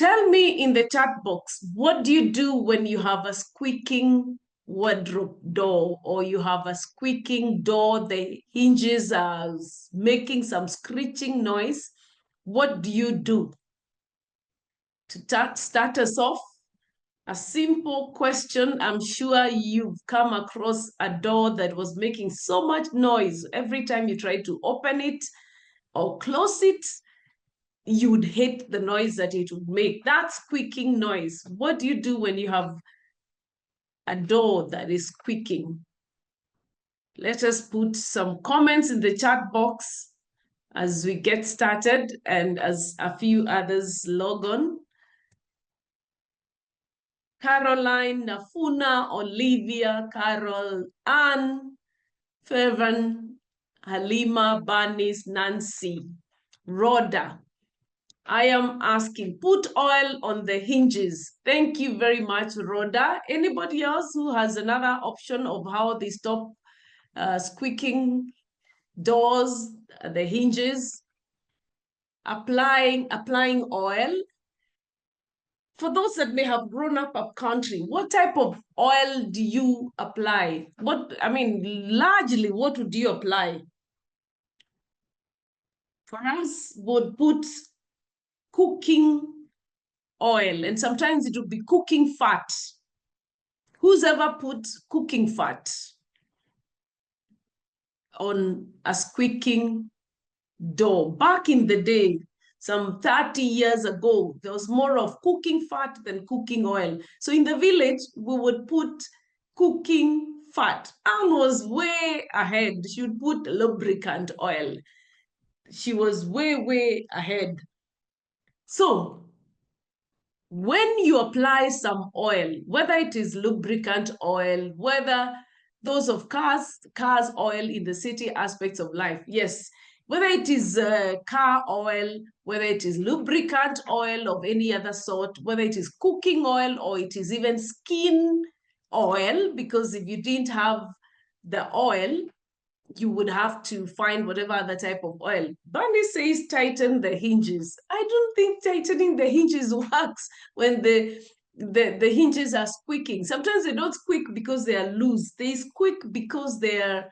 Tell me in the chat box, what do you do when you have a squeaking wardrobe door, or you have a squeaking door, the hinges are making some screeching noise? What do you do? To start us off, a simple question. I'm sure you've come across a door that was making so much noise. Every time you try to open it or close it, you would hate the noise that it would make. That squeaking noise. What do you do when you have a door that is squeaking? Let us put some comments in the chat box as we get started and as a few others log on. Caroline, Nafuna, Olivia, Carol, Anne, Fervan, Halima, Bernice, Nancy, Rhoda. I am asking, put oil on the hinges. Thank you very much, Rhoda. Anybody else who has another option of how they stop squeaking doors, the hinges? Applying oil. For those that may have grown up country, what type of oil do you apply? Largely, what would you apply? For us, would put cooking oil, and sometimes it would be cooking fat. Who's ever put cooking fat on a squeaking door? Back in the day, some 30 years ago, there was more of cooking fat than cooking oil. So in the village, we would put cooking fat. Anne was way ahead. She would put lubricant oil. She was way ahead. So when you apply some oil, whether it is lubricant oil, whether those of cars oil in the city aspects of life, yes, whether it is car oil, whether it is lubricant oil of any other sort, whether it is cooking oil, or it is even skin oil, because if you didn't have the oil, you would have to find whatever other type of oil. Bernie says tighten the hinges. I don't think tightening the hinges works when the hinges are squeaking. Sometimes they don't squeak because they are loose. They squeak because they are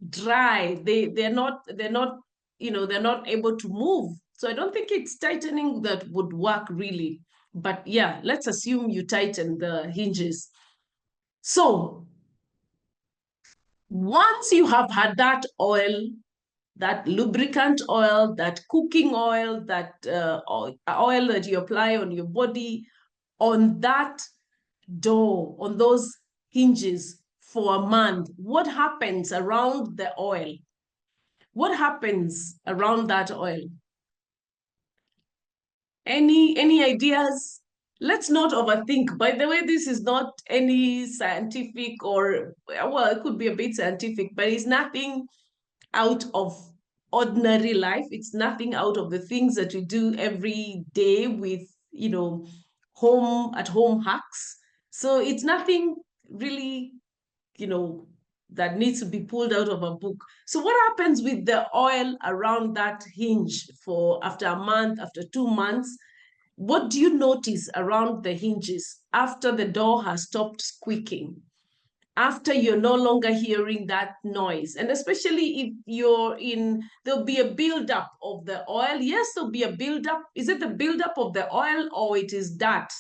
dry. They're not able to move. So I don't think it's tightening that would work really. But yeah, let's assume you tighten the hinges. So once you have had that oil, that lubricant oil, that cooking oil, that oil that you apply on your body, on that door, on those hinges for a month, what happens around the oil? What happens around that oil? Any ideas? Let's not overthink. By the way, this is not any scientific or, well, it could be a bit scientific, but it's nothing out of ordinary life. It's nothing out of the things that we do every day with, at home hacks. So it's nothing really, that needs to be pulled out of a book. So what happens with the oil around that hinge for after a month, after 2 months? What do you notice around the hinges after the door has stopped squeaking? After you're no longer hearing that noise, and especially if you're in, there'll be a buildup of the oil. Yes, there'll be a buildup. Is it the buildup of the oil, or it is that?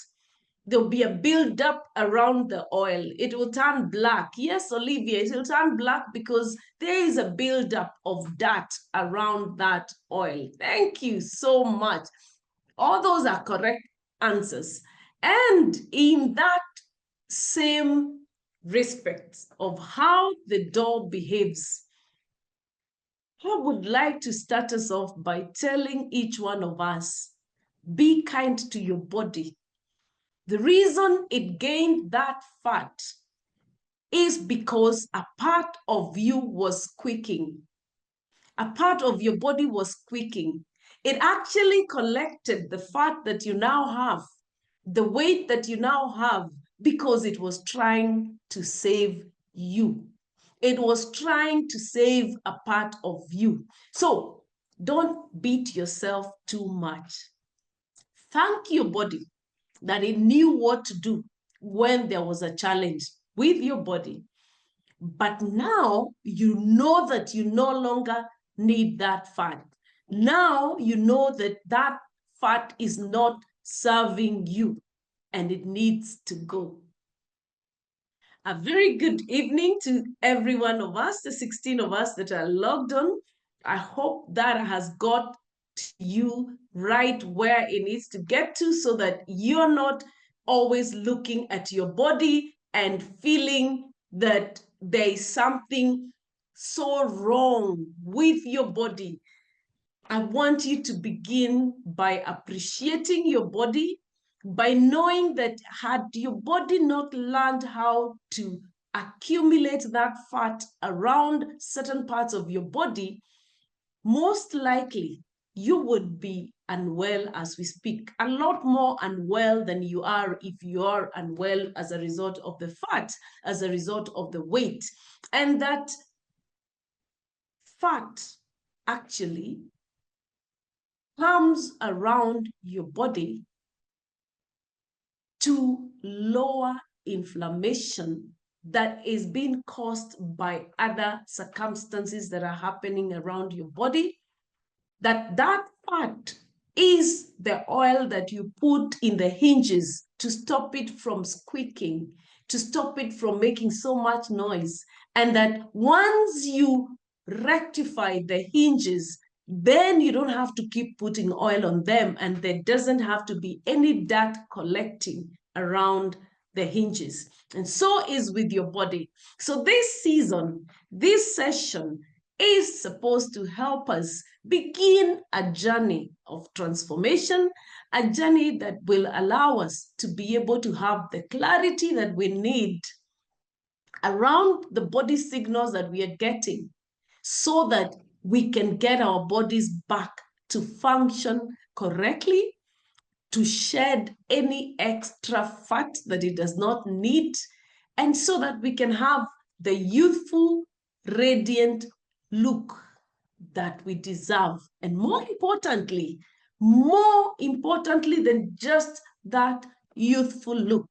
There'll be a buildup around the oil. It will turn black. Yes, Olivia, it will turn black because there is a buildup of that around that oil. Thank you so much. All those are correct answers. And in that same respect of how the door behaves, I would like to start us off by telling each one of us, be kind to your body. The reason it gained that fat is because a part of you was squeaking. A part of your body was squeaking. It actually collected the fat that you now have, the weight that you now have, because it was trying to save you. It was trying to save a part of you. So don't beat yourself too much. Thank your body that it knew what to do when there was a challenge with your body. But now you know that you no longer need that fat. Now you know that that fat is not serving you and it needs to go. A very good evening to every one of us, the 16 of us that are logged on. I hope that has got to you right where it needs to get to, so that you're not always looking at your body and feeling that there is something so wrong with your body. I want you to begin by appreciating your body, by knowing that had your body not learned how to accumulate that fat around certain parts of your body, most likely you would be unwell as we speak, a lot more unwell than you are if you are unwell as a result of the fat, as a result of the weight. And that fat actually comes around your body to lower inflammation that is being caused by other circumstances that are happening around your body. That fat is the oil that you put in the hinges to stop it from squeaking, to stop it from making so much noise. And that once you rectify the hinges, then you don't have to keep putting oil on them, and there doesn't have to be any dirt collecting around the hinges. And so is with your body. So this season, this session is supposed to help us begin a journey of transformation, a journey that will allow us to be able to have the clarity that we need around the body signals that we are getting, so that we can get our bodies back to function correctly, to shed any extra fat that it does not need, and so that we can have the youthful, radiant look that we deserve. And more importantly than just that youthful look,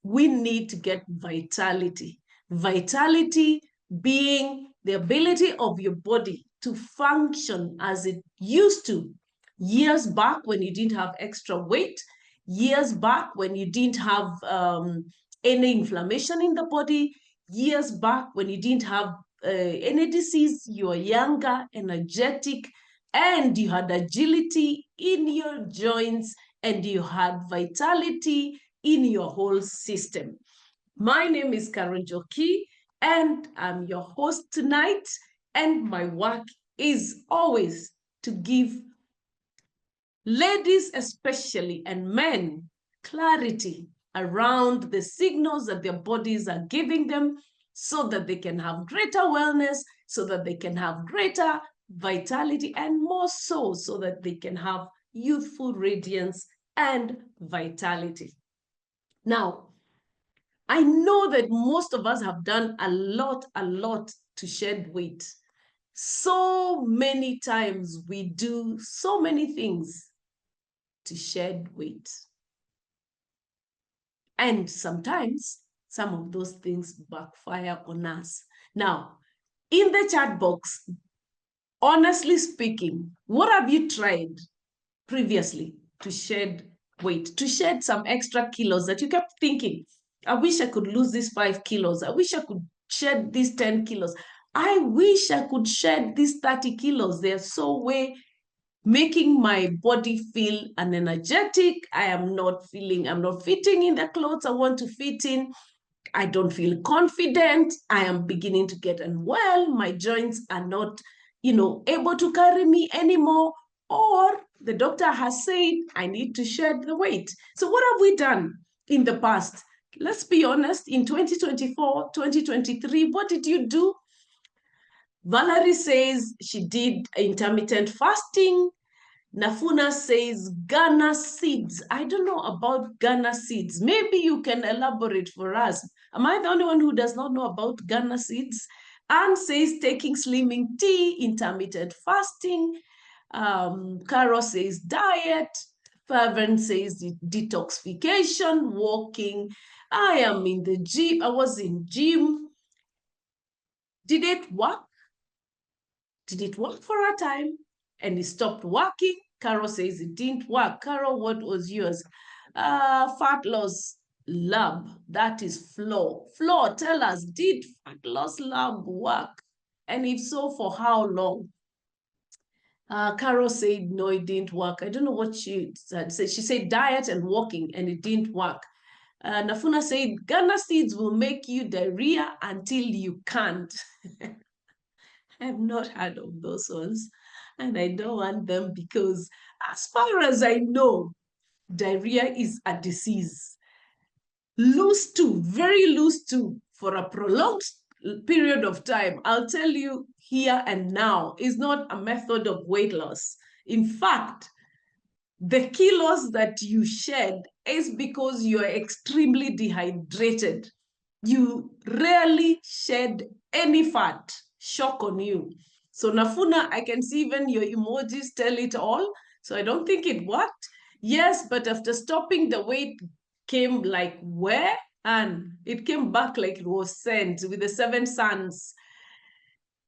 we need to get vitality. Vitality being the ability of your body to function as it used to years back, when you didn't have extra weight, years back when you didn't have any inflammation in the body, years back when you didn't have any disease, you were younger, energetic, and you had agility in your joints, and you had vitality in your whole system. My name is Carol Njoki, and I'm your host tonight, and my work is always to give ladies especially, and men, clarity around the signals that their bodies are giving them, so that they can have greater wellness, so that they can have greater vitality, and more so that they can have youthful radiance and vitality. Now, I know that most of us have done a lot to shed weight. So many times we do so many things to shed weight. And sometimes some of those things backfire on us. Now, in the chat box, honestly speaking, what have you tried previously to shed weight, to shed some extra kilos that you kept thinking, I wish I could lose these 5 kilos. I wish I could shed these 10 kilos. I wish I could shed these 30 kilos. They're so way making my body feel unenergetic. I'm not fitting in the clothes I want to fit in. I don't feel confident. I am beginning to get unwell. My joints are not, able to carry me anymore. Or the doctor has said I need to shed the weight. So what have we done in the past? Let's be honest, in 2024, 2023, what did you do? Valerie says she did intermittent fasting. Nafuna says Ghana seeds. I don't know about Ghana seeds. Maybe you can elaborate for us. Am I the only one who does not know about Ghana seeds? Anne says taking slimming tea, intermittent fasting. Carol says diet. Fervent says detoxification, walking. I am in the gym. I was in gym. Did it work? Did it work for a time? And it stopped working. Carol says it didn't work. Carol, what was yours? Fat loss lab. That is Flo. Flo, tell us, did fat loss lab work? And if so, for how long? Carol said, no, it didn't work. I don't know what she said. She said diet and walking, and it didn't work. Nafuna said, Ghana seeds will make you diarrhea until you can't. I have not heard of those ones, and I don't want them because, as far as I know, diarrhea is a disease. Loose too, very loose too, for a prolonged period of time. I'll tell you here and now, is not a method of weight loss. In fact, the kilos that you shed is because you are extremely dehydrated. You rarely shed any fat. Shock on you. So Nafuna, I can see even your emojis tell it all. So I don't think it worked. Yes, but after stopping, the weight came like where? And it came back like it was sent with the 7 sons.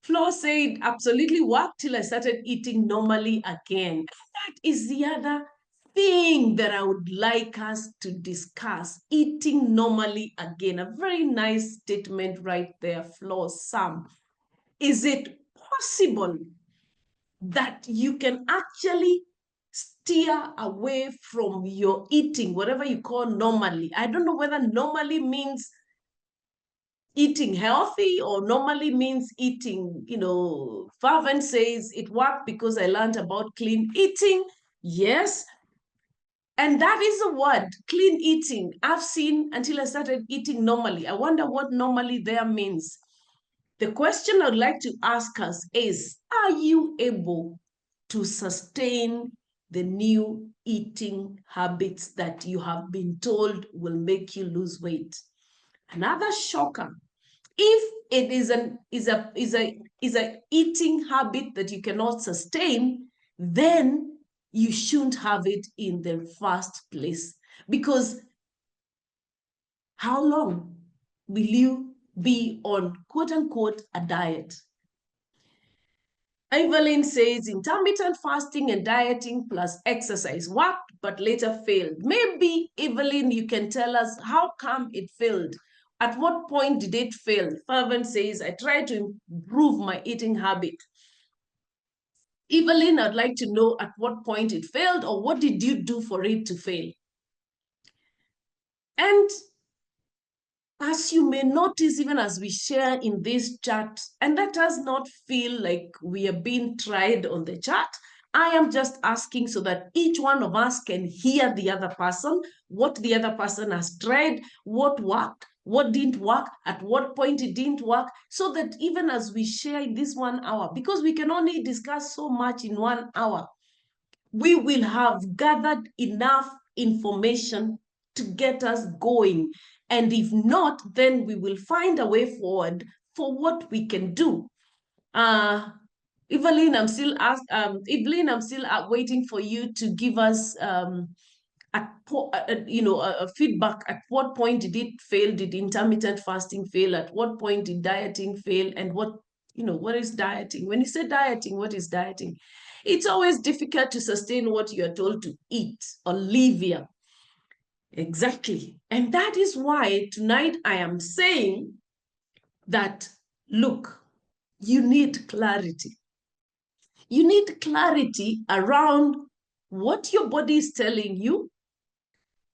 Flo said, absolutely worked till I started eating normally again. And that is the other thing that I would like us to discuss, eating normally again. A very nice statement right there, Flo, Sam. Is it possible that you can actually steer away from your eating, whatever you call normally? I don't know whether normally means eating healthy or normally means eating, Fervent says it worked because I learned about clean eating. Yes. And that is a word, clean eating. I've seen until I started eating normally. I wonder what normally there means. The question I'd like to ask us is, are you able to sustain the new eating habits that you have been told will make you lose weight? Another shocker. If it is a eating habit that you cannot sustain, then you shouldn't have it in the first place. Because how long will you be on quote unquote a diet? Evelyn says intermittent fasting and dieting plus exercise worked, but later failed. Maybe, Evelyn, you can tell us how come it failed. At what point did it fail? Fervent says, I tried to improve my eating habit. Evelyn, I'd like to know at what point it failed, or what did you do for it to fail? And as you may notice, even as we share in this chat, and that does not feel like we are being tried on the chat, I am just asking so that each one of us can hear the other person, what the other person has tried, what worked, what didn't work, at what point it didn't work, so that even as we share in this 1 hour, because we can only discuss so much in 1 hour, we will have gathered enough information to get us going. And if not, then we will find a way forward for what we can do. Evelyn, I'm still waiting for you to give us a feedback. At what point did it fail? Did intermittent fasting fail? At what point did dieting fail? And what is dieting? When you say dieting, what is dieting? It's always difficult to sustain what you are told to eat or live here. Exactly. And that is why tonight I am saying that, look, you need clarity. You need clarity around what your body is telling you.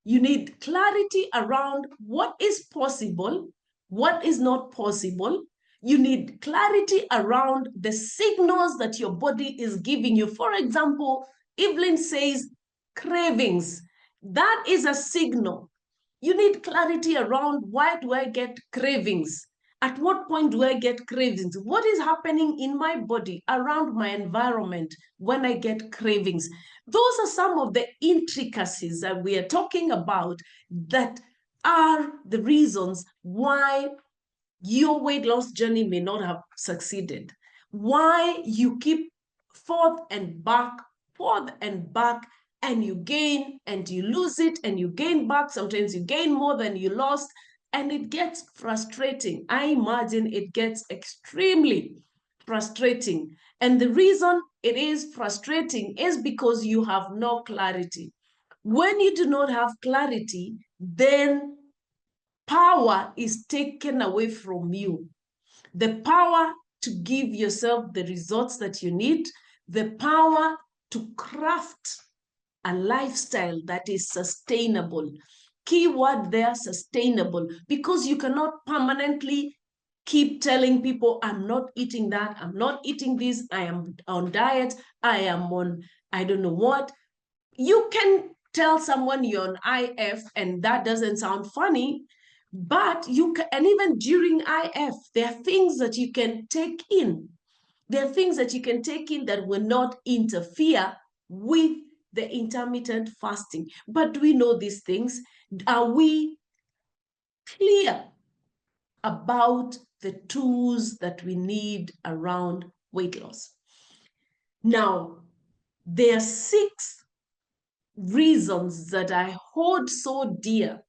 You need clarity around what is possible, what is not possible. You need clarity around the signals that your body is giving you. For example, Evelyn says cravings. That is a signal. You need clarity around, why do I get cravings? At what point do I get cravings? What is happening in my body around my environment when I get cravings? Those are some of the intricacies that we are talking about that are the reasons why your weight loss journey may not have succeeded. Why you keep forth and back and you gain and you lose it and you gain back. Sometimes you gain more than you lost, and it gets frustrating. I imagine it gets extremely frustrating. And the reason it is frustrating is because you have no clarity. When you do not have clarity, then power is taken away from you. The power to give yourself the results that you need, the power to craft a lifestyle that is sustainable. Key word there, sustainable, because you cannot permanently keep telling people, I'm not eating that, I'm not eating this, I am on diet, I am on, I don't know what. You can tell someone you're on IF and that doesn't sound funny, but you can, and even during IF, there are things that you can take in. There are things that you can take in that will not interfere with the intermittent fasting. But do we know these things? Are we clear about the tools that we need around weight loss? Now, there are 6 reasons that I hold so dear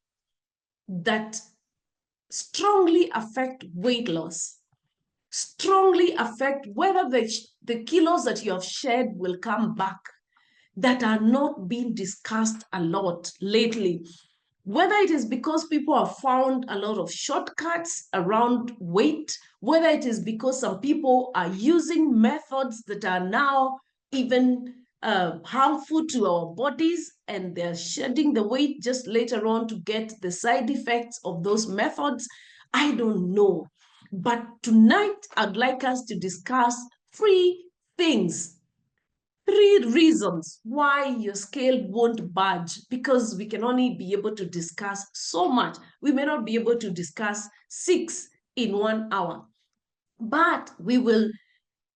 that strongly affect weight loss, strongly affect whether the kilos that you have shed will come back, that are not being discussed a lot lately. Whether it is because people have found a lot of shortcuts around weight, whether it is because some people are using methods that are now even harmful to our bodies, and they're shedding the weight just later on to get the side effects of those methods. I don't know. But tonight, I'd like us to discuss 3 things, 3 reasons why your scale won't budge, because we can only be able to discuss so much. We may not be able to discuss 6 in 1 hour, but we will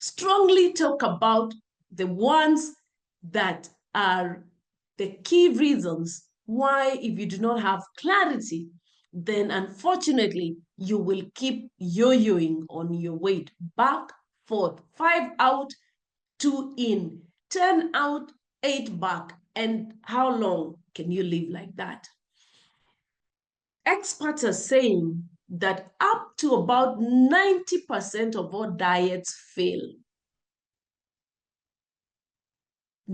strongly talk about the ones that are the key reasons why, if you do not have clarity, then unfortunately you will keep yo-yoing on your weight, back, forth, 5 out, 2 in, 10 out, 8 back. And how long can you live like that? Experts are saying that up to about 90% of all diets fail.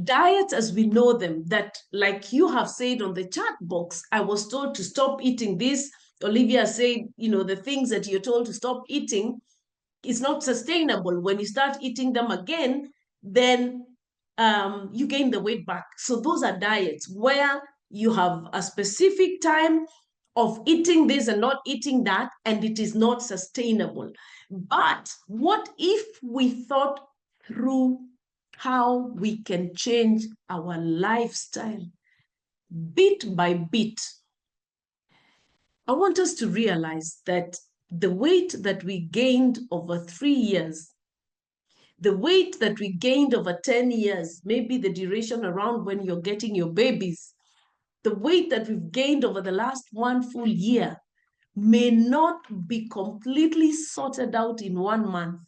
Diets as we know them, that, like you have said on the chat box, I was told to stop eating this. Olivia said, the things that you're told to stop eating is not sustainable. When you start eating them again, then you gain the weight back. So those are diets where you have a specific time of eating this and not eating that, and it is not sustainable. But what if we thought through how we can change our lifestyle bit by bit? I want us to realize that the weight that we gained over 3 years, the weight that we gained over 10 years, maybe the duration around when you're getting your babies, the weight that we've gained over the last 1 full year may not be completely sorted out in 1 month.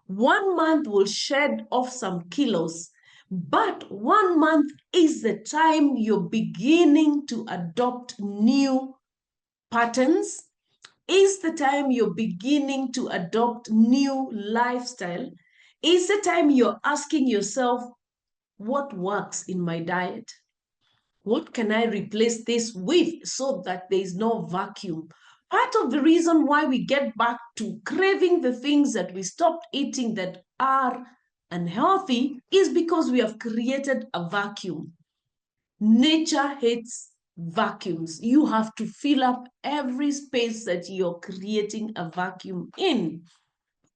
1 month will shed off some kilos, but 1 month is the time you're beginning to adopt new patterns, is the time you're beginning to adopt new lifestyle, is the time you're asking yourself, what works in my diet? What can I replace this with so that there is no vacuum? Part of the reason why we get back to craving the things that we stopped eating that are unhealthy is because we have created a vacuum. Nature hates vacuums. You have to fill up every space that you're creating a vacuum in.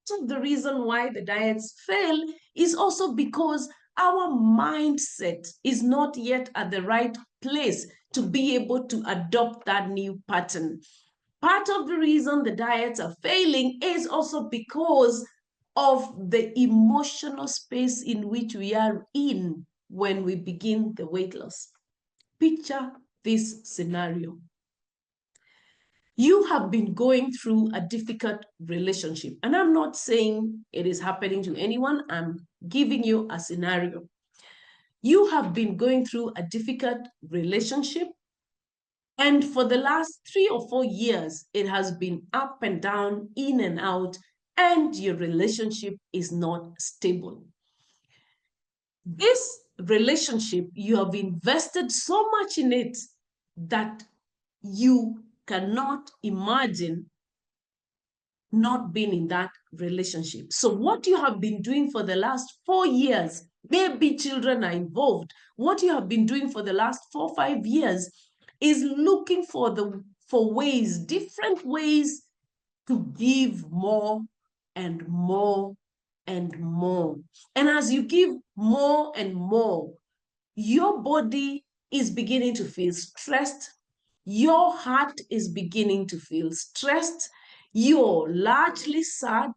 So the reason why the diets fail is also because our mindset is not yet at the right place to be able to adopt that new pattern. Part of the reason the diets are failing is also because of the emotional space in which we are in when we begin the weight loss. Picture this scenario. You have been going through a difficult relationship, and I'm not saying it is happening to anyone. I'm giving you a scenario. You have been going through a difficult relationship, and for the last 3 or 4 years, it has been up and down, in and out, and your relationship is not stable. This relationship, you have invested so much in it that you cannot imagine not being in that relationship. So what you have been doing for the last 4 years, maybe children are involved, what you have been doing for the last 4 or 5 years is looking for ways, different ways to give more and more and more. And as you give more and more, your body is beginning to feel stressed. Your heart is beginning to feel stressed. You're largely sad.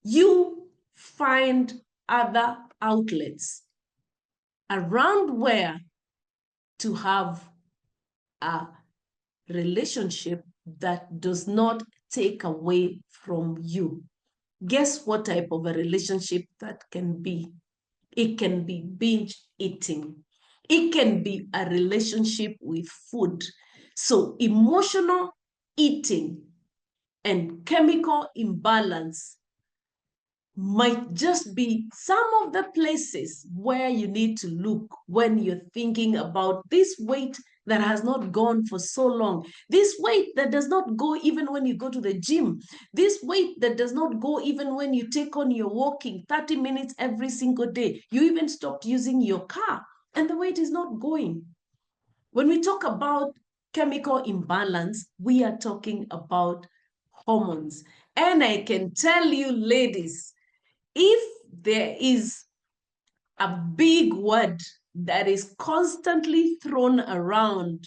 You find other outlets around where to have a relationship that does not take away from you. Guess what type of a relationship that can be? It can be binge eating. It can be a relationship with food. So emotional eating and chemical imbalance might just be some of the places where you need to look when you're thinking about this weight that has not gone for so long, this weight that does not go even when you go to the gym, this weight that does not go even when you take on your walking 30 minutes every single day. You even stopped using your car and the weight is not going. When we talk about chemical imbalance, we are talking about hormones. And I can tell you, ladies, if there is a big word that is constantly thrown around,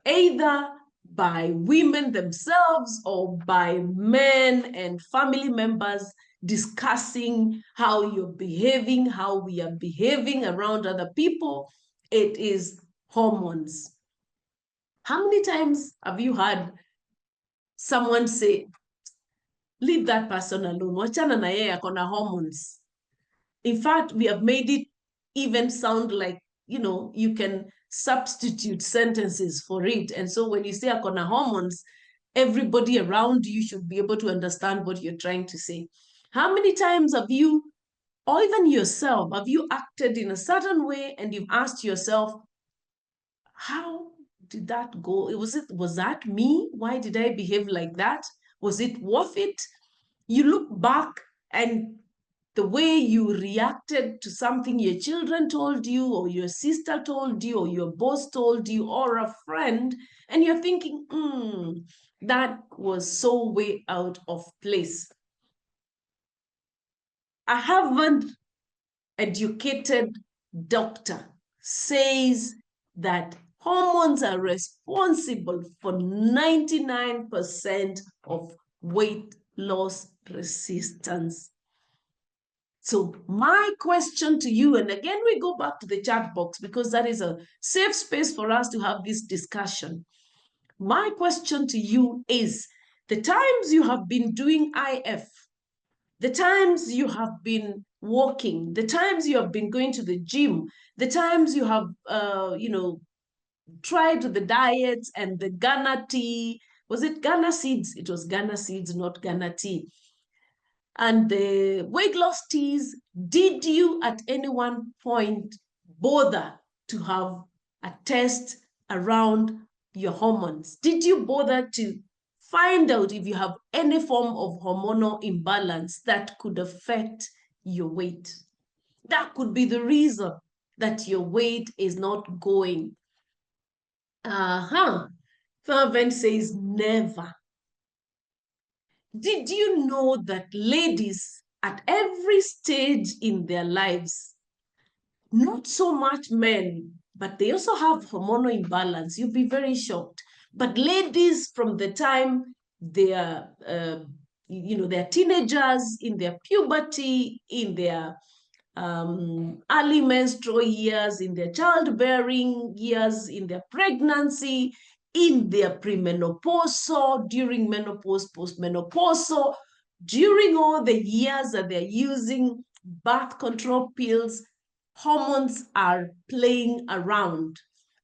either by women themselves or by men and family members discussing how you're behaving, how we are behaving around other people, it is hormones. How many times have you heard someone say, leave that person alone, wachana na yeye akona hormones? In fact, we have made it even sound like, you can substitute sentences for it. And so when you say akona hormones, everybody around you should be able to understand what you're trying to say. How many times have you, or even yourself, have you acted in a certain way and you've asked yourself, how did that go? Was that me? Why did I behave like that? Was it worth it? You look back and the way you reacted to something your children told you, or your sister told you, or your boss told you, or a friend, and you're thinking, that was so way out of place. A Harvard-educated doctor says that hormones are responsible for 99% of weight loss resistance. So my question to you, and again, we go back to the chat box because that is a safe space for us to have this discussion. My question to you is, the times you have been doing IF, the times you have been walking, the times you have been going to the gym, the times you have, tried the diets and the Ghana tea, was it Ghana seeds? It was Ghana seeds, not Ghana tea. And the weight loss teas, did you at any one point bother to have a test around your hormones? Did you bother to find out if you have any form of hormonal imbalance that could affect your weight? That could be the reason that your weight is not going. Fervent says never. Did you know that ladies at every stage in their lives, not so much men, but they also have hormonal imbalance? You'll be very shocked. But ladies, from the time they are, they're teenagers, in their puberty, in their early menstrual years, in their childbearing years, in their pregnancy, in their premenopausal, during menopause, postmenopausal, during all the years that they're using birth control pills, hormones are playing around.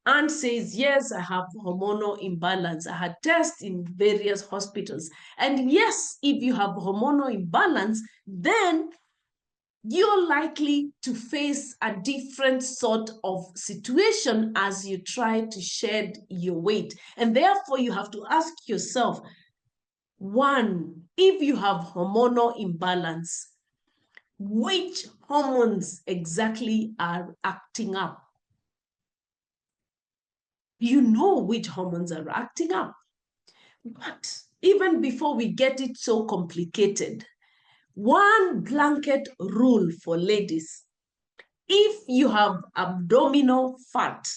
And says, yes, I have hormonal imbalance. I had tests in various hospitals. And yes, if you have hormonal imbalance, then you're likely to face a different sort of situation as you try to shed your weight. And therefore, you have to ask yourself, one, if you have hormonal imbalance, which hormones exactly are acting up? You know which hormones are acting up. But even before we get it so complicated, one blanket rule for ladies: if you have abdominal fat,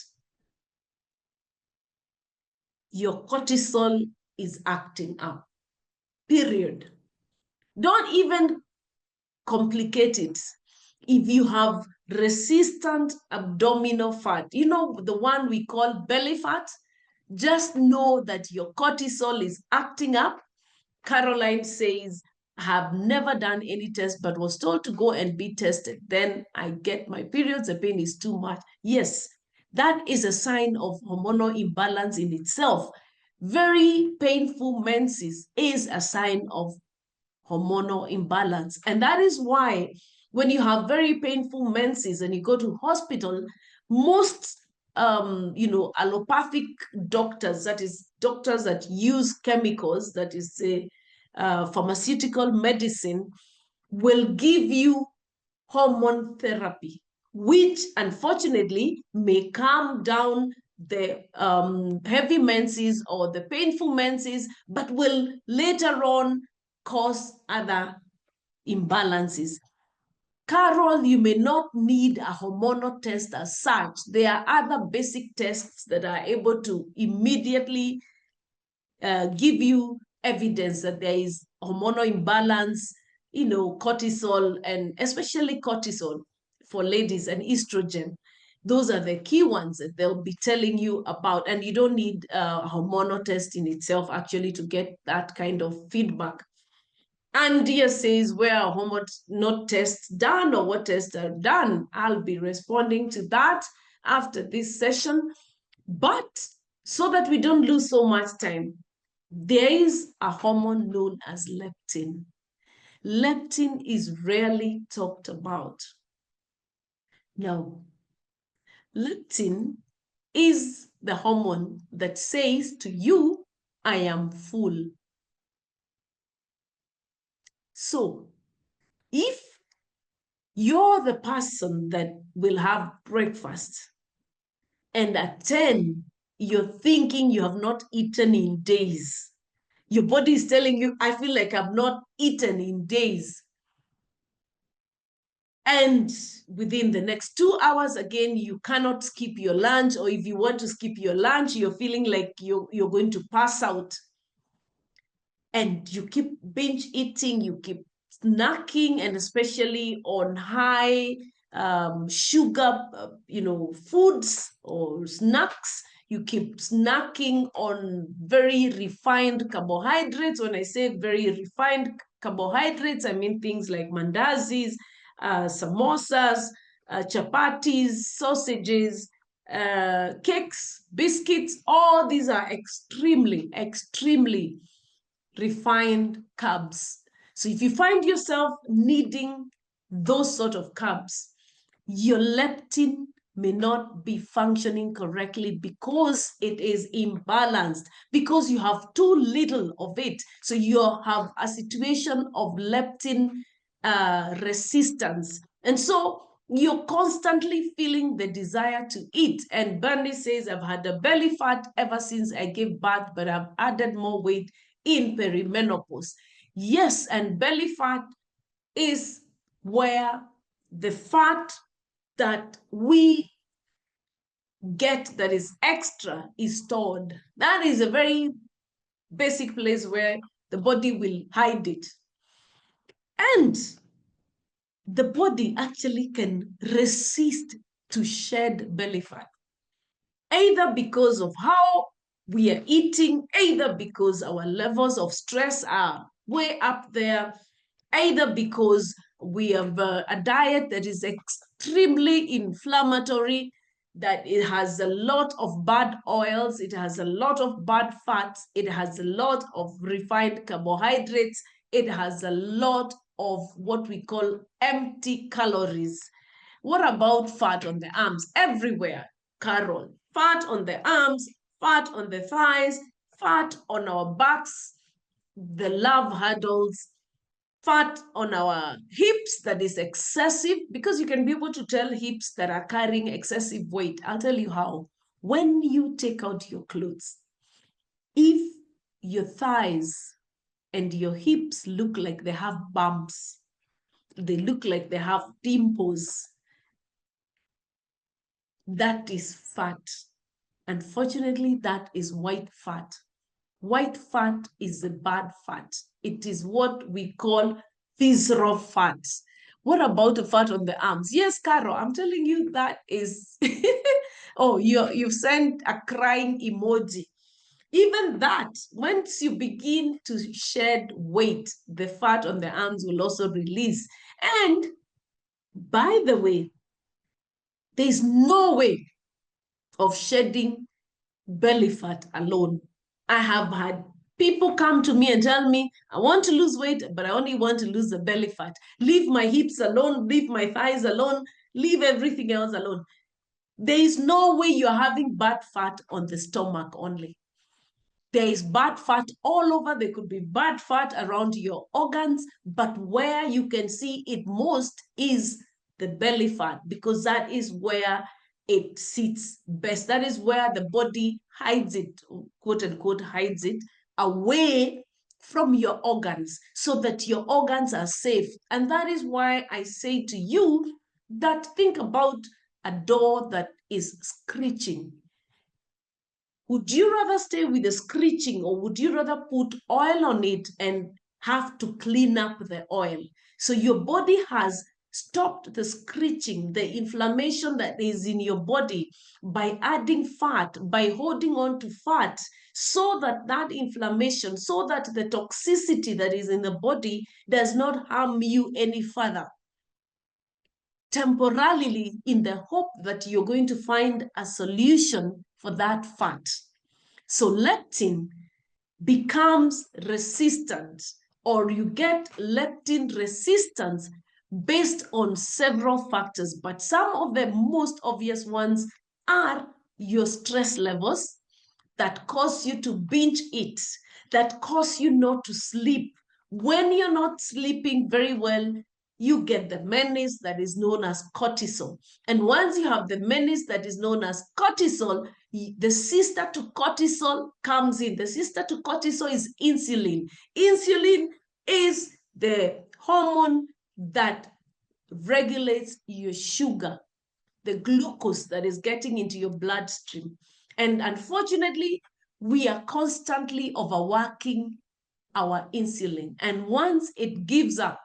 your cortisol is acting up, period. Don't even complicate it. If you have resistant abdominal fat, you know, the one we call belly fat, just know that your cortisol is acting up. Caroline says, I have never done any test, but was told to go and be tested. Then I get my periods, the pain is too much. Yes, that is a sign of hormonal imbalance in itself. Very painful menses is a sign of hormonal imbalance. And that is why when you have very painful menses and you go to hospital, most allopathic doctors, that is doctors that use chemicals, that is pharmaceutical medicine, will give you hormone therapy, which unfortunately may calm down the heavy menses or the painful menses, but will later on cause other imbalances. Carol, you may not need a hormonal test as such. There are other basic tests that are able to immediately give you evidence that there is hormonal imbalance, cortisol, and especially cortisol for ladies, and estrogen. Those are the key ones that they'll be telling you about. And you don't need a hormonal test in itself actually to get that kind of feedback. And Dia says, where are hormone not tests done, or what tests are done? I'll be responding to that after this session. But so that we don't lose so much time, there is a hormone known as leptin. Leptin is rarely talked about. Now, leptin is the hormone that says to you, I am full. So, if you're the person that will have breakfast and at 10, you're thinking you have not eaten in days, your body is telling you, I feel like I've not eaten in days. And within the next 2 hours, again, you cannot skip your lunch. Or if you want to skip your lunch, you're feeling like you're going to pass out. And you keep binge eating, you keep snacking, and especially on high sugar, foods or snacks. You keep snacking on very refined carbohydrates. When I say very refined carbohydrates, I mean things like mandazis, samosas, chapatis, sausages, cakes, biscuits. All these are extremely, extremely refined carbs. So if you find yourself needing those sort of carbs, your leptin may not be functioning correctly because it is imbalanced, because you have too little of it. So you have a situation of leptin resistance. And so you're constantly feeling the desire to eat. And Bernie says, I've had a belly fat ever since I gave birth, but I've added more weight in perimenopause. Yes, and belly fat is where the fat that we get that is extra is stored. That is a very basic place where the body will hide it. And the body actually can resist to shed belly fat, either because of how we are eating, either because our levels of stress are way up there, either because We have a diet that is extremely inflammatory, that it has a lot of bad oils, it has a lot of bad fats, it has a lot of refined carbohydrates, it has a lot of what we call empty calories. What about fat on the arms? Everywhere, Carol. Fat on the arms, fat on the thighs, fat on our backs, the love handles, fat on our hips that is excessive, because you can be able to tell hips that are carrying excessive weight. I'll tell you how. When you take out your clothes, if your thighs and your hips look like they have bumps, they look like they have dimples, that is fat. Unfortunately, that is white fat. White fat is the bad fat. It is what we call visceral fat. What about the fat on the arms? Yes, Caro, I'm telling you that is... oh, you've sent a crying emoji. Even that, once you begin to shed weight, the fat on the arms will also release. And by the way, there's no way of shedding belly fat alone. I have had people come to me and tell me, I want to lose weight, but I only want to lose the belly fat. Leave my hips alone, leave my thighs alone, leave everything else alone. There is no way you're having bad fat on the stomach only. There is bad fat all over. There could be bad fat around your organs, but where you can see it most is the belly fat, because that is where it sits best. That is where the body hides it, quote unquote, hides it away from your organs so that your organs are safe. And that is why I say to you that think about a door that is screeching. Would you rather stay with the screeching, or would you rather put oil on it and have to clean up the oil? So your body has stopped the screeching, the inflammation that is in your body, by adding fat, by holding on to fat, so that that inflammation, so that the toxicity that is in the body does not harm you any further, temporarily, in the hope that you're going to find a solution for that fat. So leptin becomes resistant, or you get leptin resistance based on several factors, but some of the most obvious ones are your stress levels that cause you to binge eat, that cause you not to sleep. When you're not sleeping very well, you get the menace that is known as cortisol. And once you have the menace that is known as cortisol, the sister to cortisol comes in. The sister to cortisol is insulin. Insulin is the hormone that regulates your sugar, the glucose that is getting into your bloodstream. And unfortunately, we are constantly overworking our insulin. And once it gives up,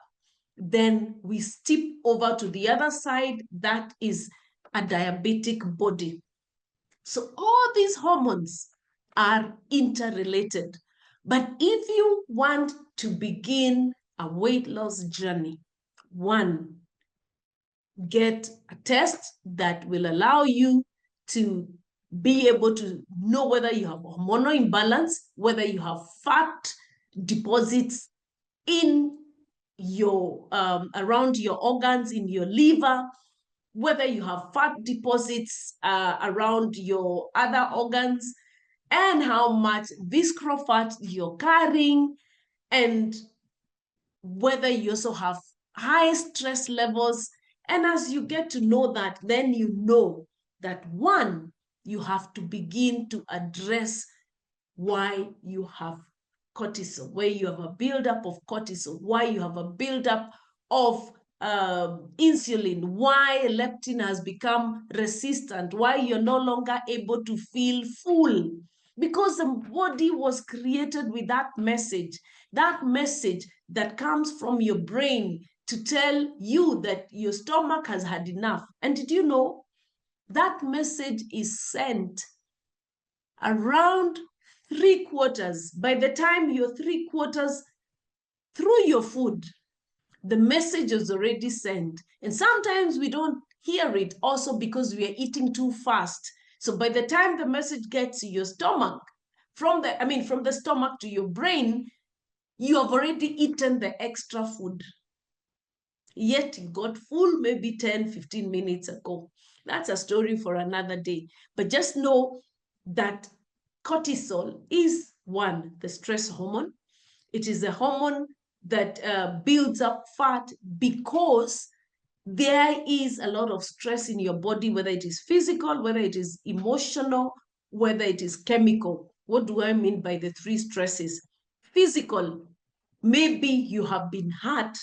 then we step over to the other side, that is a diabetic body. So all these hormones are interrelated. But if you want to begin a weight loss journey, one, get a test that will allow you to be able to know whether you have hormonal imbalance, whether you have fat deposits in your around your organs, in your liver, whether you have fat deposits around your other organs, and how much visceral fat you're carrying, and whether you also have high stress levels. And as you get to know that, then you know that one, you have to begin to address why you have cortisol, where you have a buildup of cortisol, why you have a buildup of insulin, why leptin has become resistant, why you're no longer able to feel full. Because the body was created with that message that comes from your brain to tell you that your stomach has had enough. And did you know that message is sent around 3/4? By the time you're 3/4 through your food, The message is already sent. And sometimes we don't hear it also because we are eating too fast. So by the time the message gets to your stomach, from the stomach to your brain, you have already eaten the extra food. Yet you got full maybe 10, 15 minutes ago. That's a story for another day. But just know that cortisol is one, the stress hormone. It is a hormone that builds up fat because there is a lot of stress in your body, whether it is physical, whether it is emotional, whether it is chemical. What do I mean by the three stresses? Physical, maybe you have been hurt,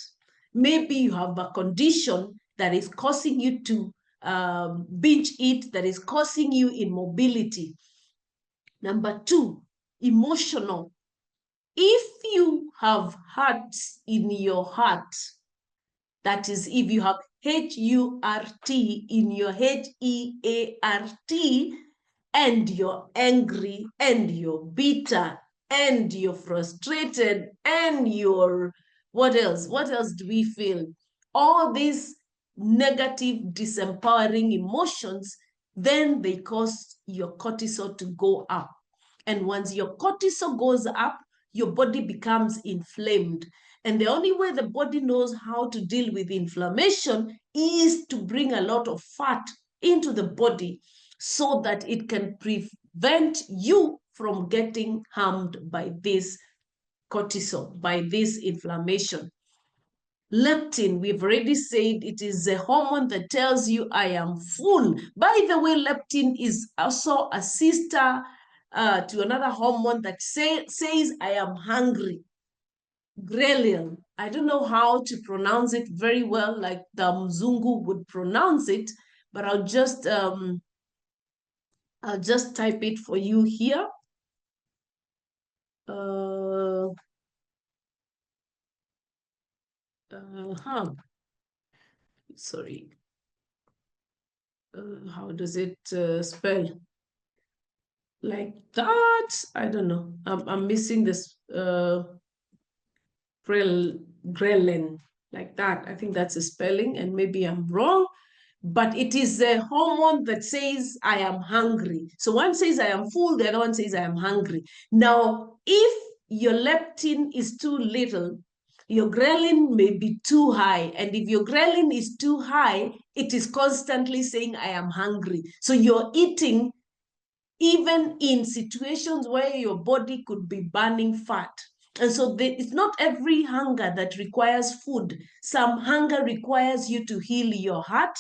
maybe you have a condition that is causing you to binge eat, that is causing you immobility. Number two, emotional. If you have hurt in your heart, that is, if you have H-U-R-T in your H-E-A-R-T, and you're angry, and you're bitter, and you're frustrated, and you're, what else? What else do we feel? All these negative, disempowering emotions, then they cause your cortisol to go up. And once your cortisol goes up, your body becomes inflamed. And the only way the body knows how to deal with inflammation is to bring a lot of fat into the body so that it can prevent you from getting harmed by this cortisol, by this inflammation. Leptin, we've already said it is a hormone that tells you I am full. By the way, leptin is also a sister to another hormone that says I am hungry. Ghrelin, I don't know how to pronounce it very well like the Mzungu would pronounce it, but I'll just type it for you here. Sorry. How does it spell? Like that? I don't know. I'm missing this ghrelin, like that. I think that's a spelling, and maybe I'm wrong. But it is a hormone that says I am hungry. So one says I am full, the other one says I am hungry. Now, if your leptin is too little, your ghrelin may be too high. And if your ghrelin is too high, it is constantly saying I am hungry. So you're eating even in situations where your body could be burning fat. And so it's not every hunger that requires food. Some hunger requires you to heal your heart.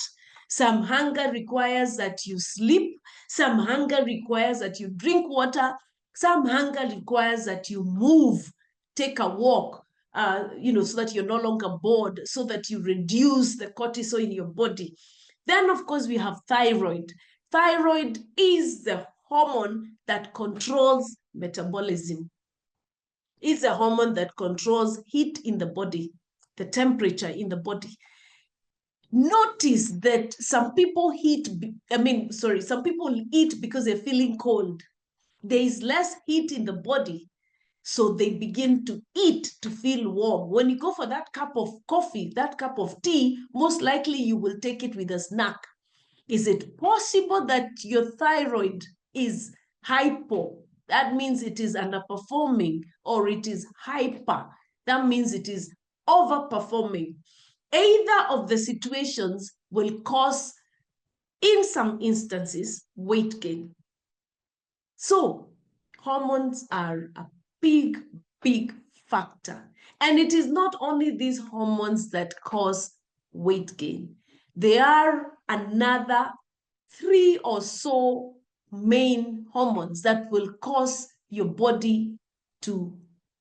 Some hunger requires that you sleep. Some hunger requires that you drink water. Some hunger requires that you move, take a walk, so that you're no longer bored, so that you reduce the cortisol in your body. Then, of course, we have thyroid. Thyroid is the hormone that controls metabolism. It's a hormone that controls heat in the body, the temperature in the body. Notice that some people eat because they're feeling cold. There is less heat in the body, so they begin to eat to feel warm. When you go for that cup of coffee, that cup of tea, most likely you will take it with a snack. Is it possible that your thyroid is hypo? That means it is underperforming, or it is hyper. That means it is overperforming. Either of the situations will cause, in some instances, weight gain. So hormones are a big, big factor. And it is not only these hormones that cause weight gain. There are another 3 or so main hormones that will cause your body to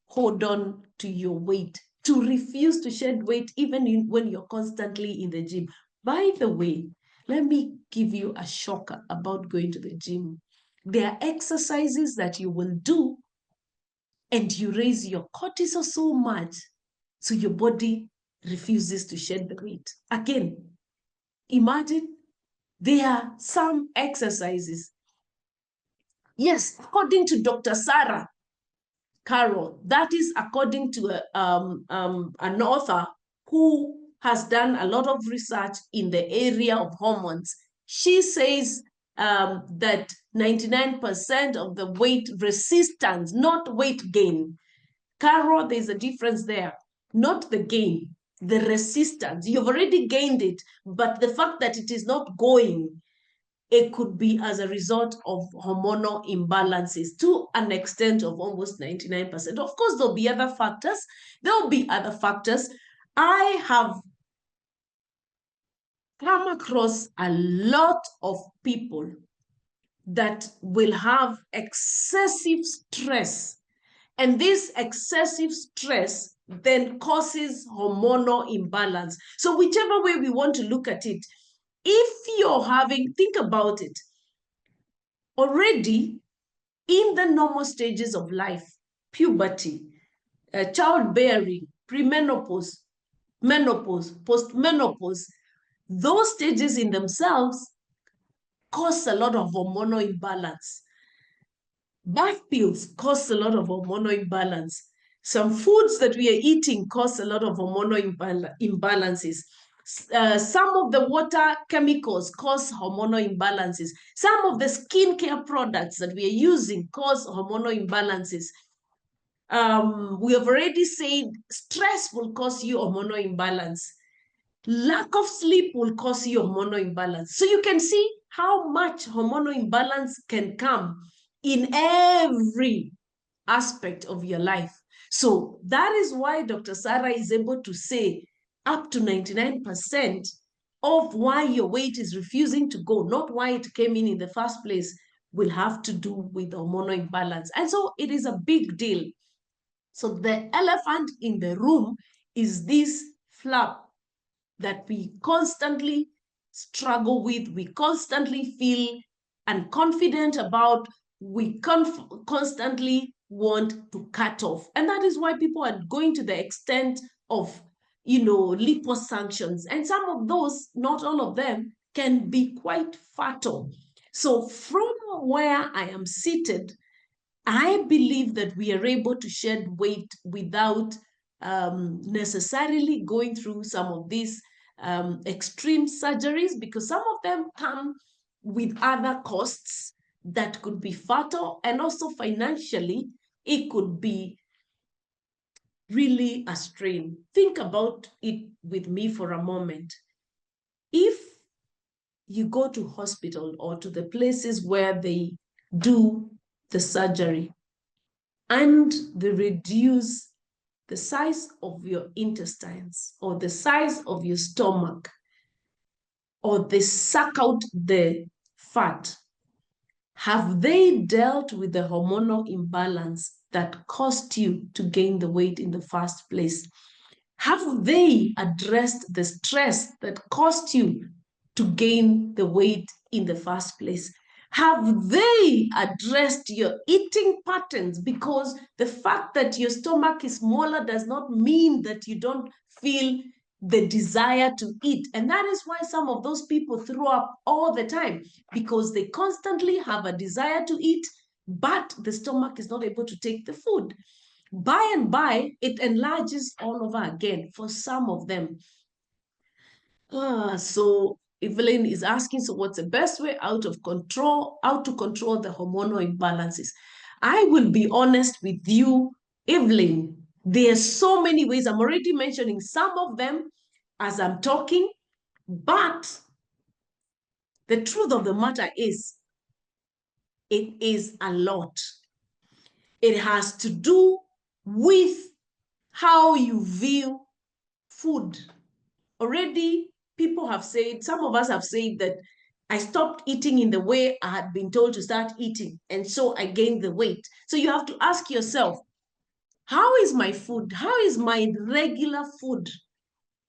hold on to your weight, to refuse to shed weight even when you're constantly in the gym. By the way, let me give you a shocker about going to the gym. There are exercises that you will do and you raise your cortisol so much so your body refuses to shed the weight. Again, imagine there are some exercises. Yes, according to Dr. Carol, that is according to an author who has done a lot of research in the area of hormones. She says that 99% of the weight resistance, not weight gain. Carol, there's a difference there. Not the gain, the resistance. You've already gained it, but the fact that it is not going, it could be as a result of hormonal imbalances to an extent of almost 99%. Of course, there'll be other factors. There'll be other factors. I have come across a lot of people that will have excessive stress. And this excessive stress then causes hormonal imbalance. So whichever way we want to look at it, if you're having, think about it, already in the normal stages of life, puberty, childbearing, premenopause, menopause, postmenopause, those stages in themselves cause a lot of hormonal imbalance. Birth pills cause a lot of hormonal imbalance. Some foods that we are eating cause a lot of hormonal imbalances. Some of the water chemicals cause hormonal imbalances. Some of the skincare products that we are using cause hormonal imbalances. We have already said stress will cause you hormonal imbalance. Lack of sleep will cause you hormonal imbalance. So you can see how much hormonal imbalance can come in every aspect of your life. So that is why Dr. Sarah is able to say up to 99% of why your weight is refusing to go, not why it came in the first place, will have to do with hormonal imbalance. And so it is a big deal. So the elephant in the room is this flap that we constantly struggle with, we constantly feel unconfident about, we constantly want to cut off. And that is why people are going to the extent of, liposuctions. And some of those, not all of them, can be quite fatal. So from where I am seated, I believe that we are able to shed weight without necessarily going through some of these extreme surgeries, because some of them come with other costs that could be fatal, and also financially, it could be really a strain. Think about it with me for a moment. If you go to hospital or to the places where they do the surgery and they reduce the size of your intestines or the size of your stomach, or they suck out the fat, have they dealt with the hormonal imbalance that caused you to gain the weight in the first place? Have they addressed the stress that caused you to gain the weight in the first place? Have they addressed your eating patterns? Because the fact that your stomach is smaller does not mean that you don't feel the desire to eat. And that is why some of those people throw up all the time, because they constantly have a desire to eat, but the stomach is not able to take the food. By and by, it enlarges all over again for some of them. So Evelyn is asking, so what's the best way how to control the hormonal imbalances? I will be honest with you, Evelyn. There are so many ways. I'm already mentioning some of them as I'm talking, but the truth of the matter is, it is a lot. It has to do with how you view food. Already, people have said, some of us have said that I stopped eating in the way I had been told to start eating, and so I gained the weight. So you have to ask yourself, how is my food? How is my regular food?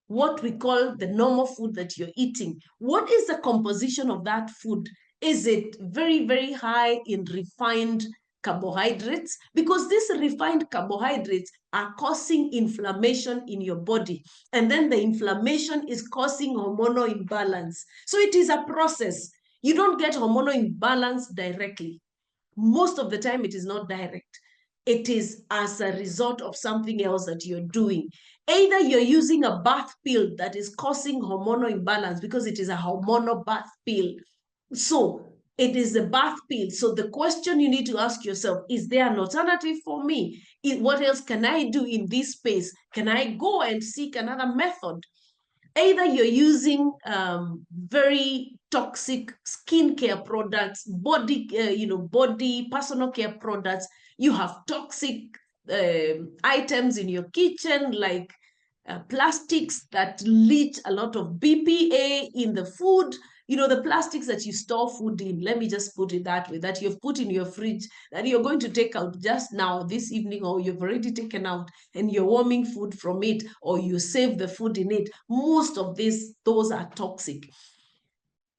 What we call the normal food that you're eating. What is the composition of that food? Is it very, very high in refined carbohydrates? Because these refined carbohydrates are causing inflammation in your body. And then the inflammation is causing hormonal imbalance. So it is a process. You don't get hormonal imbalance directly. Most of the time, it is not direct. It is as a result of something else that you're doing. Either you're using a bath pill that is causing hormonal imbalance because it is a hormonal bath pill. So it is a bath pill. So the question you need to ask yourself, is there an alternative for me? What else can I do in this space? Can I go and seek another method? Either you're using very toxic skincare products, body personal care products. You have toxic items in your kitchen, like plastics that leach a lot of BPA in the food. The plastics that you store food in, let me just put it that way, that you've put in your fridge, that you're going to take out just now this evening, or you've already taken out and you're warming food from it, or you save the food in it. Most of those are toxic.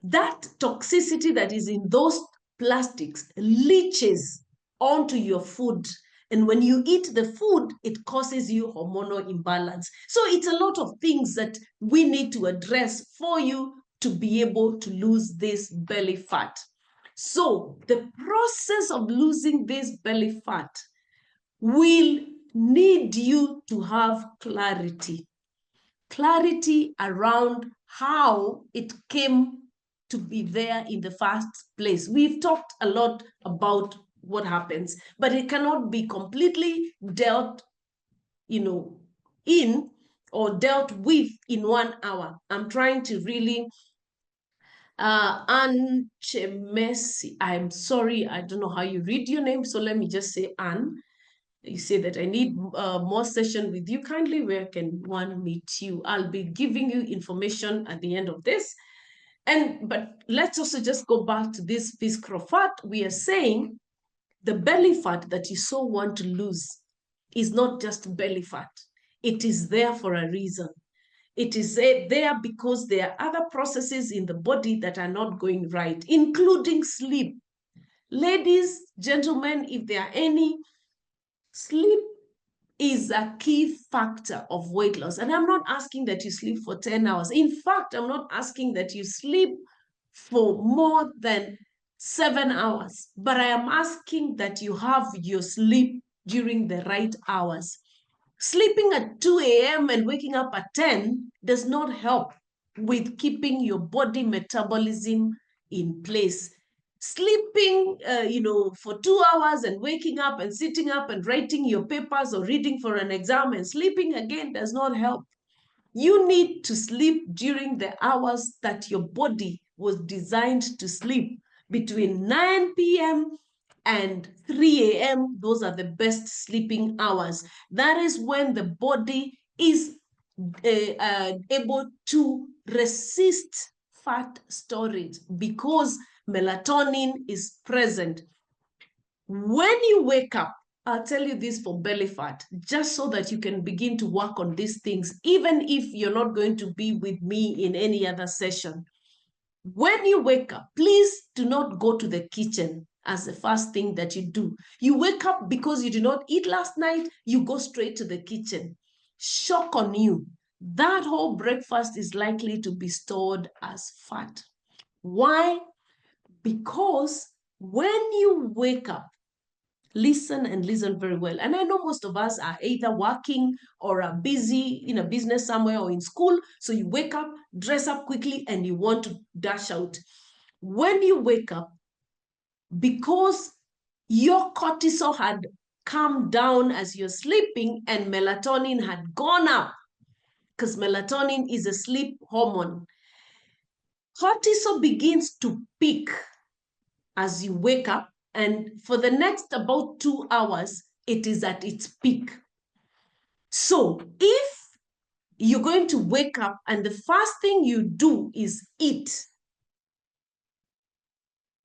That toxicity that is in those plastics leaches onto your food. And when you eat the food, it causes you hormonal imbalance. So it's a lot of things that we need to address for you to be able to lose this belly fat. So the process of losing this belly fat will need you to have clarity around how it came to be there in the first place. We've talked a lot about what happens, but it cannot be completely dealt, in or dealt with in 1 hour. I'm trying to really Anne Chemesi. I'm sorry, I don't know how you read your name, so let me just say Anne. You say that I need more session with you. Kindly, where can one meet you? I'll be giving you information at the end of this. But let's also just go back to this visceral fat. We are saying the belly fat that you so want to lose is not just belly fat. It is there for a reason. It is there because there are other processes in the body that are not going right, including sleep. Ladies, gentlemen, if there are any, sleep is a key factor of weight loss. And I'm not asking that you sleep for 10 hours. In fact, I'm not asking that you sleep for more than 7 hours, but I am asking that you have your sleep during the right hours. Sleeping at 2 a.m. and waking up at 10 does not help with keeping your body metabolism in place. Sleeping, for 2 hours and waking up and sitting up and writing your papers or reading for an exam and sleeping again does not help. You need to sleep during the hours that your body was designed to sleep, between 9 p.m. and 3 a.m. Those are the best sleeping hours. That is when the body is able to resist fat storage because melatonin is present. When you wake up, I'll tell you this for belly fat, just so that you can begin to work on these things, even if you're not going to be with me in any other session. When you wake up, please do not go to the kitchen as the first thing that you do. You wake up because you did not eat last night, you go straight to the kitchen. Shock on you. That whole breakfast is likely to be stored as fat. Why? Because when you wake up, listen and listen very well. And I know most of us are either working or are busy in a business somewhere or in school. So you wake up, dress up quickly, and you want to dash out. When you wake up, because your cortisol had come down as you're sleeping and melatonin had gone up, because melatonin is a sleep hormone, cortisol begins to peak as you wake up. And for the next about 2 hours, it is at its peak. So if you're going to wake up and the first thing you do is eat,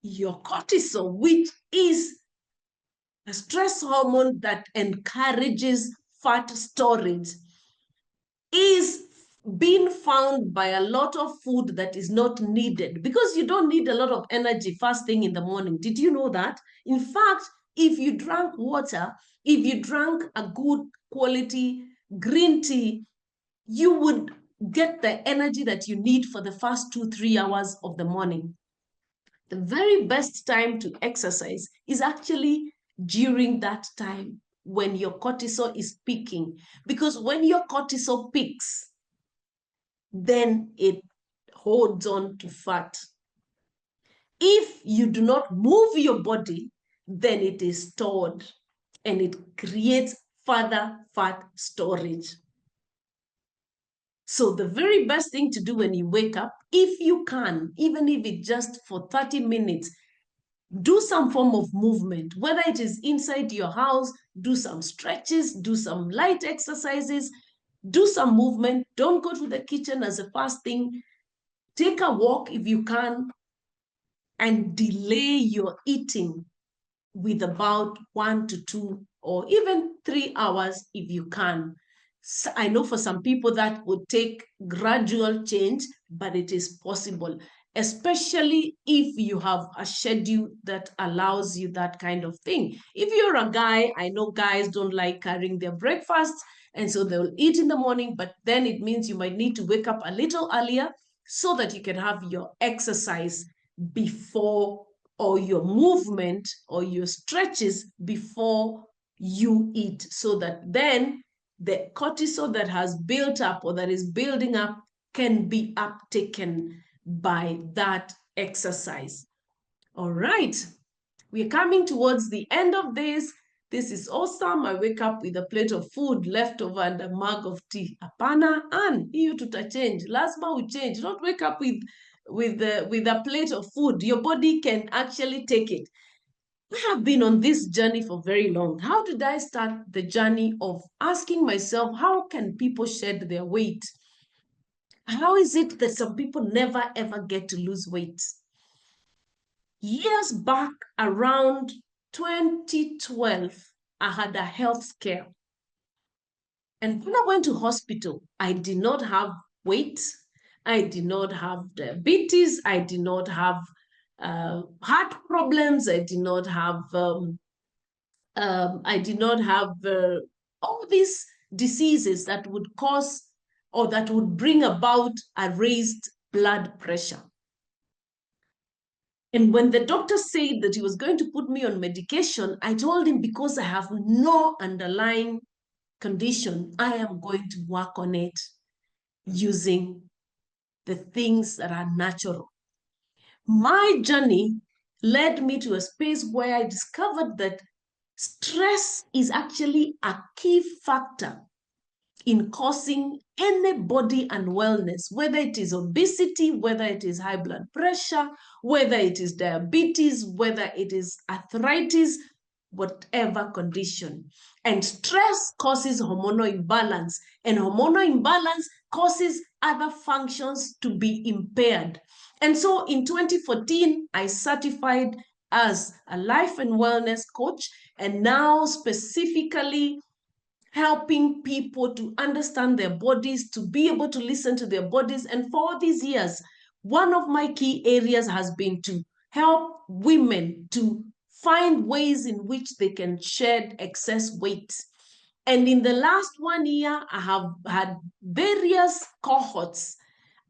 your cortisol, which is a stress hormone that encourages fat storage, is being found by a lot of food that is not needed, because you don't need a lot of energy first thing in the morning. Did you know that? In fact, if you drank water, if you drank a good quality green tea, you would get the energy that you need for the first 2-3 hours of the morning. The very best time to exercise is actually during that time. when your cortisol is peaking. Because when your cortisol peaks, then it holds on to fat. If you do not move your body, then it is stored and it creates further fat storage. So the very best thing to do when you wake up, if you can, even if it's just for 30 minutes, do some form of movement, whether it is inside your house, do some stretches, do some light exercises, do some movement. Don't go to the kitchen as a first thing. Take a walk if you can, and delay your eating with about 1 to 2 or even 3 hours if you can. So I know for some people that would take gradual change, but it is possible, especially if you have a schedule that allows you that kind of thing. If you're a guy, I know guys don't like carrying their breakfasts, and so they'll eat in the morning, but then it means you might need to wake up a little earlier so that you can have your exercise before, or your movement or your stretches before you eat, so that then the cortisol that has built up or that is building up can be uptaken by that exercise. All right, we're coming towards the end of this. This is awesome. I wake up with a plate of food left over and a mug of tea. Apana, and hiyo tutachange. Lazima we change. Don't wake up with a plate of food. Your body can actually take it. I have been on this journey for very long. How did I start the journey of asking myself, how can people shed their weight? How is it that some people never ever get to lose weight? Years back, around 2012, I had a health scare. And when I went to hospital, I did not have weight. I did not have diabetes. I did not have heart problems. I did not have all these diseases that would cause or that would bring about a raised blood pressure. And when the doctor said that he was going to put me on medication, I told him, because I have no underlying condition, I am going to work on it using the things that are natural. My journey led me to a space where I discovered that stress is actually a key factor in causing any body unwellness, whether it is obesity, whether it is high blood pressure, whether it is diabetes, whether it is arthritis, whatever condition. And stress causes hormonal imbalance, and hormonal imbalance causes other functions to be impaired. And so in 2014, I certified as a life and wellness coach, and now specifically helping people to understand their bodies, to be able to listen to their bodies. And for all these years, one of my key areas has been to help women to find ways in which they can shed excess weight. And in the last 1 year, I have had various cohorts.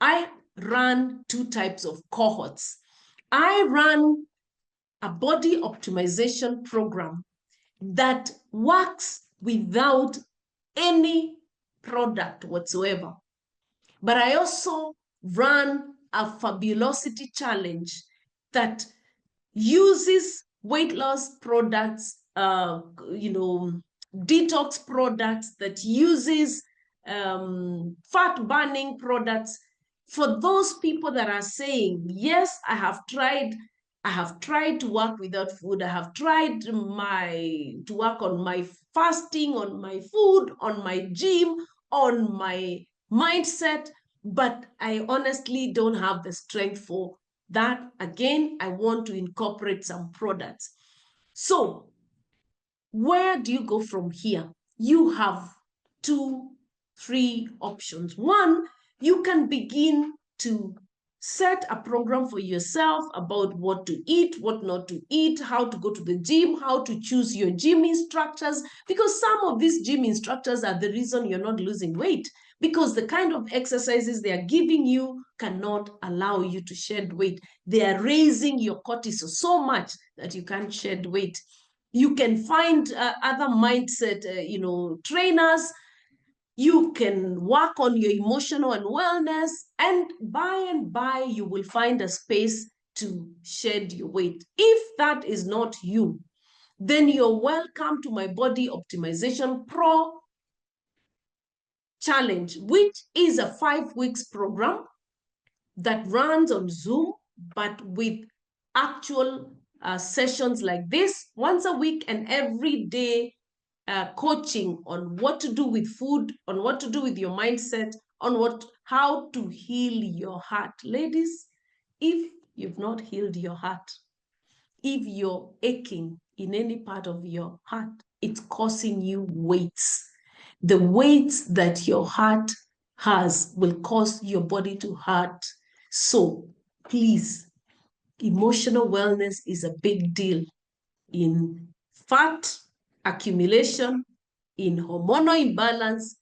I ran 2 types of cohorts. I ran a body optimization program that works without any product whatsoever. But I also ran a fabulosity challenge that uses weight loss products, detox products, that uses fat burning products for those people that are saying, yes, I have tried to work without food. I have tried to work on my fasting, on my food, on my gym, on my mindset, but I honestly don't have the strength for that. Again, I want to incorporate some products. So where do you go from here? You have 2, 3 options. One, you can begin to set a program for yourself about what to eat, what not to eat, how to go to the gym, how to choose your gym instructors, because some of these gym instructors are the reason you're not losing weight, because the kind of exercises they are giving you cannot allow you to shed weight. They are raising your cortisol so much that you can't shed weight. You can find other mindset, trainers. You can work on your emotional and wellness, and by you will find a space to shed your weight. If that is not you, then you're welcome to my Body Optimization Pro Challenge, which is a 5 weeks program that runs on Zoom, but with actual sessions like this once a week, and every day coaching on what to do with food, on what to do with your mindset, on how to heal your heart. Ladies, if you've not healed your heart, if you're aching in any part of your heart, it's causing you weights. The weights that your heart has will cause your body to hurt. So please, emotional wellness is a big deal in fat accumulation, in hormonal imbalance,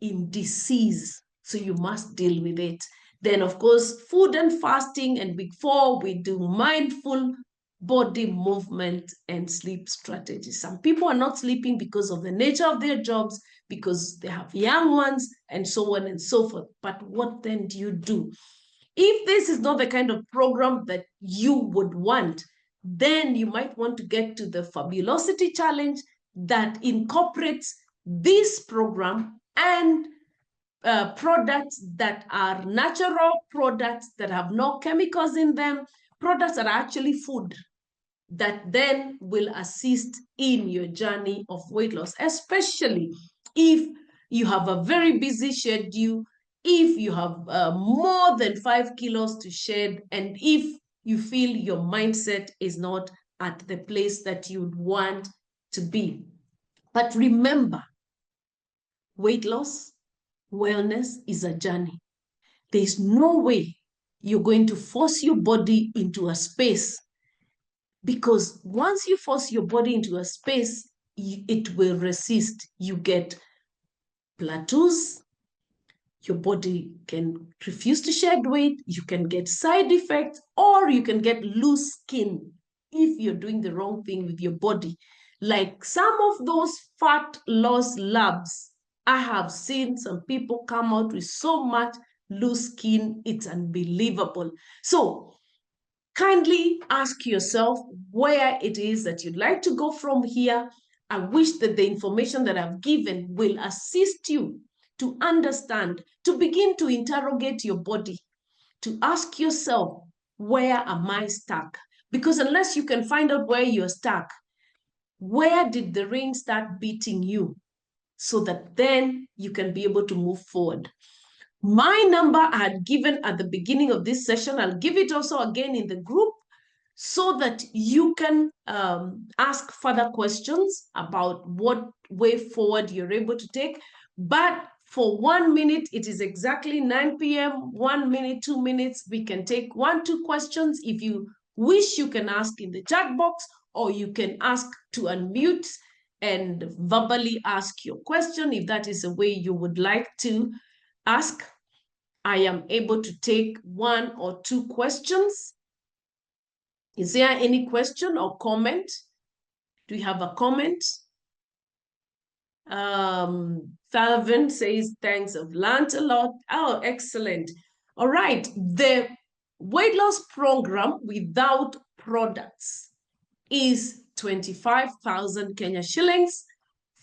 in disease. So you must deal with it. Then, of course, food and fasting. And week 4, we do mindful body movement and sleep strategies. Some people are not sleeping because of the nature of their jobs, because they have young ones, and so on and so forth. But what then do you do? If this is not the kind of program that you would want, then you might want to get to the Fabulosity Challenge that incorporates this program and products that are natural, products that have no chemicals in them, products that are actually food that then will assist in your journey of weight loss, especially if you have a very busy schedule, if you have more than 5 kilos to shed, and if you feel your mindset is not at the place that you'd want to be. But remember, weight loss, wellness is a journey. There's no way you're going to force your body into a space, because once you force your body into a space, it will resist. You get plateaus, your body can refuse to shed weight, you can get side effects, or you can get loose skin if you're doing the wrong thing with your body. Like some of those fat loss labs, I have seen some people come out with so much loose skin, it's unbelievable. So kindly ask yourself where it is that you'd like to go from here. I wish that the information that I've given will assist you to understand, to begin to interrogate your body, to ask yourself, where am I stuck? Because unless you can find out where you're stuck, where did the ring start beating you? So that then you can be able to move forward. My number I had given at the beginning of this session, I'll give it also again in the group, so that you can ask further questions about what way forward you're able to take. But for 1 minute, it is exactly 9 p.m., 1 minute, 2 minutes. We can take 1, 2 questions. If you wish, you can ask in the chat box, or you can ask to unmute and verbally ask your question. If that is a way you would like to ask, I am able to take 1 or 2 questions. Is there any question or comment? Do we have a comment? Thalvin says, thanks, I've learned a lot. Oh, excellent. All right. The weight loss program without products is 25,000 Kenya shillings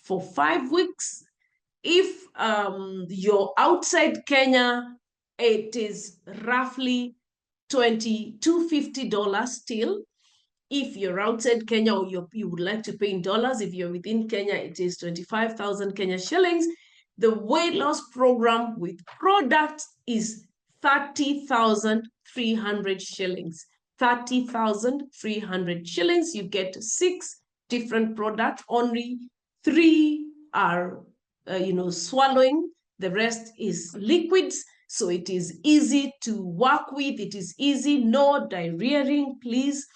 for 5 weeks. If you're outside Kenya, it is roughly $250 still. If you're outside Kenya, or you would like to pay in dollars, if you're within Kenya, it is 25,000 Kenya shillings. The weight loss program with products is 30,300 shillings. 30,300 shillings. You get 6 different products. Only 3 are, swallowing. The rest is liquids. So it is easy to work with. It is easy. No diarrheaing, please.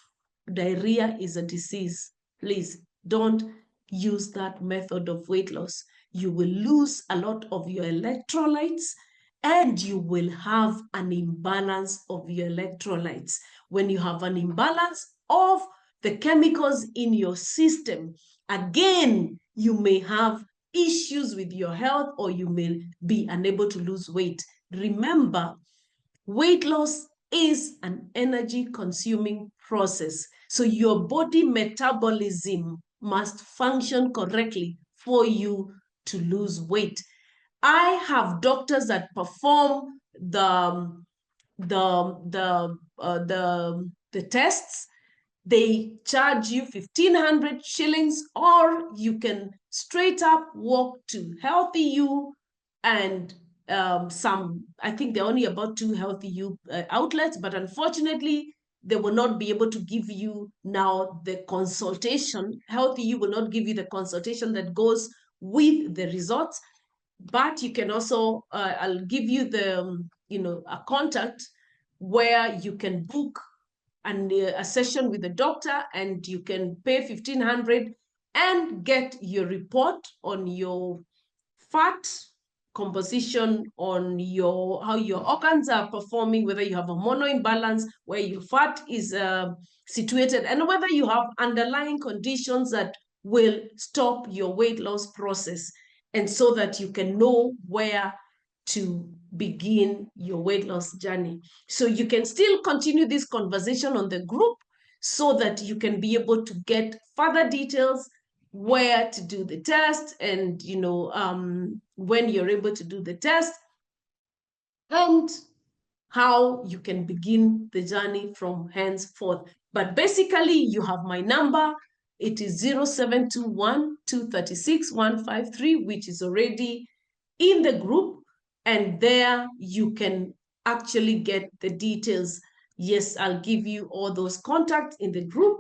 Diarrhea is a disease. Please don't use that method of weight loss. You will lose a lot of your electrolytes, and you will have an imbalance of your electrolytes. When you have an imbalance of the chemicals in your system, again, you may have issues with your health, or you may be unable to lose weight. Remember, weight loss is an energy consuming process. So your body metabolism must function correctly for you to lose weight. I have doctors that perform the tests. They charge you 1,500 shillings, or you can straight up walk to Healthy You, and I think there are only about 2 Healthy You outlets, but unfortunately, they will not be able to give you now the consultation. Healthy You will not give you the consultation that goes with the results, but you can also, I'll give you the, a contact where you can book a session with the doctor, and you can pay 1,500 and get your report on your fat composition, on your how your organs are performing, whether you have a mono imbalance, where your fat is situated, and whether you have underlying conditions that will stop your weight loss process, and so that you can know where to begin your weight loss journey. So you can still continue this conversation on the group, so that you can be able to get further details, where to do the test, and when you're able to do the test, and how you can begin the journey from henceforth. But basically, you have my number. It is 0721 236 153, which is already in the group, and there you can actually get the details. Yes, I'll give you all those contacts in the group,